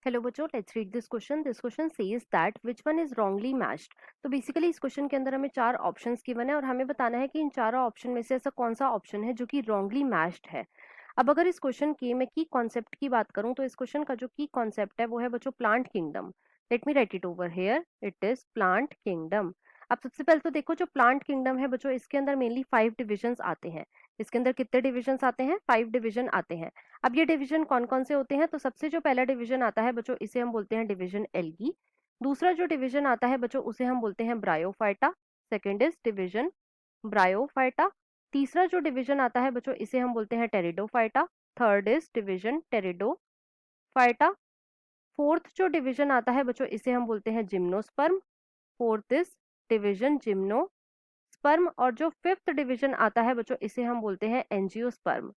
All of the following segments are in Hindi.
हेलो बच्चों, let's read this question. This question says that which one is wrongly matched. तो बेसिकली इस क्वेश्चन के अंदर हमें चार ऑप्शंस गिवन है और हमें बताना है कि इन चारों ऑप्शन में से ऐसा कौन सा ऑप्शन है जो कि रॉन्गली मैच्ड है. अब अगर इस क्वेश्चन की मैं की कॉन्सेप्ट की बात करूं तो इस क्वेश्चन का जो की कॉन्सेप्ट है वो है बच्चों plant kingdom. Let me right it over here. It is plant kingdom. अब सबसे पहले तो देखो, जो प्लांट किंगडम है बच्चों, इसके अंदर मेनली 5 डिविजन्स आते हैं. इसके अंदर कितने डिविजन्स आते हैं? 5 डिवीजन आते हैं. अब ये डिवीजन कौन कौन से होते हैं? तो सबसे जो पहला डिवीजन आता है बच्चों, इसे हम बोलते हैं डिवीजन एल्गी. दूसरा जो डिवीजन आता है बच्चों, उसे हम बोलते हैं bryophyta. Second is division bryophyta. तीसरा जो डिवीजन आता है बच्चों, इसे हम बोलते हैं pteridophyta. Third is division pteridophyta. Fourth जो डिवीजन आता है बच्चों, इसे हम बोलते हैं gymnosperm. Fourth is division gymnosperm. और जो फिफ्थ डिवीजन आता है बच्चों, इसे हम बोलते हैं angiosperm.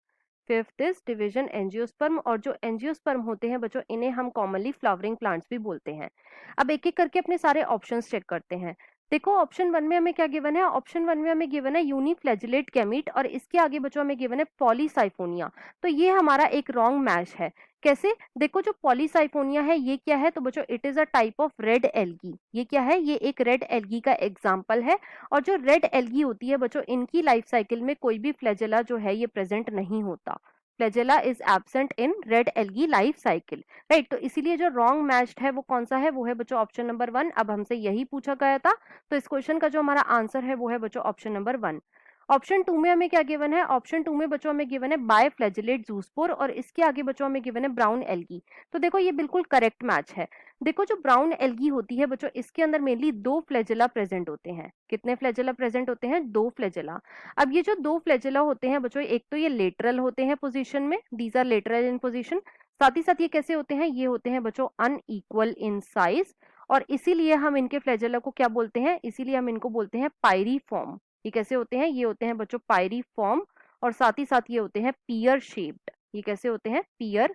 Fifth is division angiosperm. और जो एंजियोस्पर्म होते हैं बच्चों, इन्हें हम कॉमनली फ्लावरिंग प्लांट्स भी बोलते हैं. अब एक एक करके अपने सारे ऑप्शंस चेक करते हैं. देखो, ऑप्शन वन में हमें क्या गिवन है? ऑप्शन वन में हमें गिवन है यूनिफ्लैजिलेट गैमीट और इसके आगे बच्चों हमें गिवन है पॉलीसाइफोनिया. तो ये हमारा एक रॉन्ग मैच है. कैसे? देखो, जो पॉलीसाइफोनिया है ये क्या है? तो बच्चों it is a type of red algae. ये क्या है? ये एक रेड एल्गी का एग्जाम्पल है. और जो रेड एल्गी होती है बच्चों, इनकी लाइफ साइकिल में कोई भी फ्लैजेला जो है ये प्रेजेंट नहीं होता. Flagella is absent in red algae life cycle. Right. तो इसीलिए जो रॉन्ग मैच्ड है वो कौन सा है? वो है बच्चों ऑप्शन नंबर 1. अब हमसे यही पूछा गया था, तो इस क्वेश्चन का जो हमारा आंसर है वो है बच्चों ऑप्शन नंबर 1. ऑप्शन 2 में हमें क्या गिवन है? ऑप्शन 2 में बच्चों हमें गिवन है बायफ्लैजिलेट जूस्पोर और इसके आगे बच्चों हमें गिवन है ब्राउन एल्गी. तो देखो, ये बिल्कुल करेक्ट मैच है. देखो, जो ब्राउन एल्गी होती है बच्चों, इसके अंदर मेनली 2 फ्लैजेला प्रेजेंट होते हैं. कितने फ्लैजेला प्रेजेंट होते हैं? 2 फ्लैजेला. अब ये जो 2 फ्लैजेला होते हैं बच्चों, एक तो ये लेटरल होते हैं पोजीशन में, these are lateral in position. साथ ही साथ ये कैसे होते हैं? ये होते हैं बच्चों अनइक्वल इन साइज. और इसीलिए हम इनके फ्लैजेला को क्या बोलते हैं? इसीलिए हम इनको बोलते हैं पायरीफॉर्म. ये कैसे होते हैं? ये होते हैं बच्चों पायरीफॉर्म. और साथ ही साथ ये होते हैं पियर शेप्ड. ये कैसे होते हैं? Pear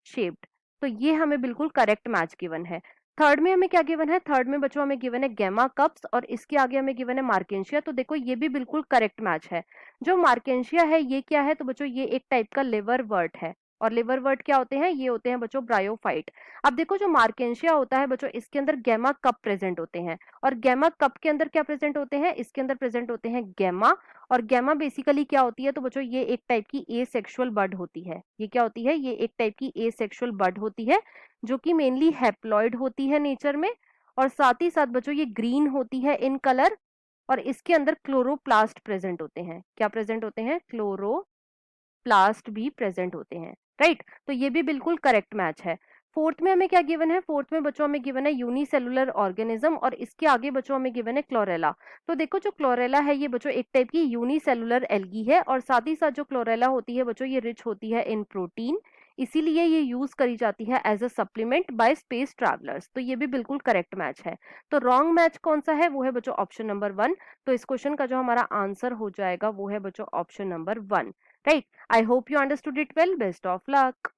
shaped. तो ये हमें बिल्कुल करेक्ट मैच गिवन है. थर्ड में हमें क्या गिवन है? थर्ड में बच्चों हमें गिवन है गैमा कप्स और इसके आगे हमें गिवन है मार्केंशिया. तो देखो, ये भी बिल्कुल करेक्ट मैच है. जो मार्केंशिया है ये क्या है? तो बच्चों ये एक टाइप का लिवर वर्ट है. और लिवर वर्ट क्या होते हैं? ये होते हैं बच्चों ब्रायोफाइट. अब देखो, जो मार्केंशिया होता है बच्चों, इसके अंदर गैमा कप प्रेजेंट होते हैं. और गैमा कप के अंदर क्या प्रेजेंट होते हैं? इसके अंदर प्रेजेंट होते हैं गैमा. और गैमा बेसिकली क्या होती है? तो बच्चों ये एक टाइप की एसेक्सुअल बड होती है. ये क्या होती है? ये एक टाइप की एसेक्सुअल बड होती है जो कि मेनली हैप्लॉइड होती है नेचर में. और साथ ही साथ बच्चों ये ग्रीन होती है इन कलर. और इसके अंदर क्लोरोप्लास्ट प्रेजेंट होते हैं. क्या प्रेजेंट होते हैं? क्लोरोप्लास्ट भी प्रेजेंट होते हैं. राइट. तो ये भी बिल्कुल करेक्ट मैच है. फोर्थ में हमें क्या गिवन है? फोर्थ में बच्चों हमें गिवन है यूनिसेलुलर ऑर्गेनिज्म और इसके आगे बच्चों हमें गिवन है क्लोरेला. तो देखो, जो क्लोरेला है ये बच्चों एक टाइप की यूनिसेलुलर एल्गी है. और साथ ही साथ जो क्लोरेला होती है बच्चों, ये रिच होती है इन प्रोटीन. इसीलिए ये यूज करी जाती है as a supplement by space travellers. तो ये भी बिल्कुल करेक्ट मैच है. तो रॉन्ग मैच कौन सा है? वो है बच्चों ऑप्शन नंबर 1. तो इस क्वेश्चन का जो हमारा आंसर हो जाएगा वो है बच्चों option number 1. Right. I hope you understood it well. Best of luck.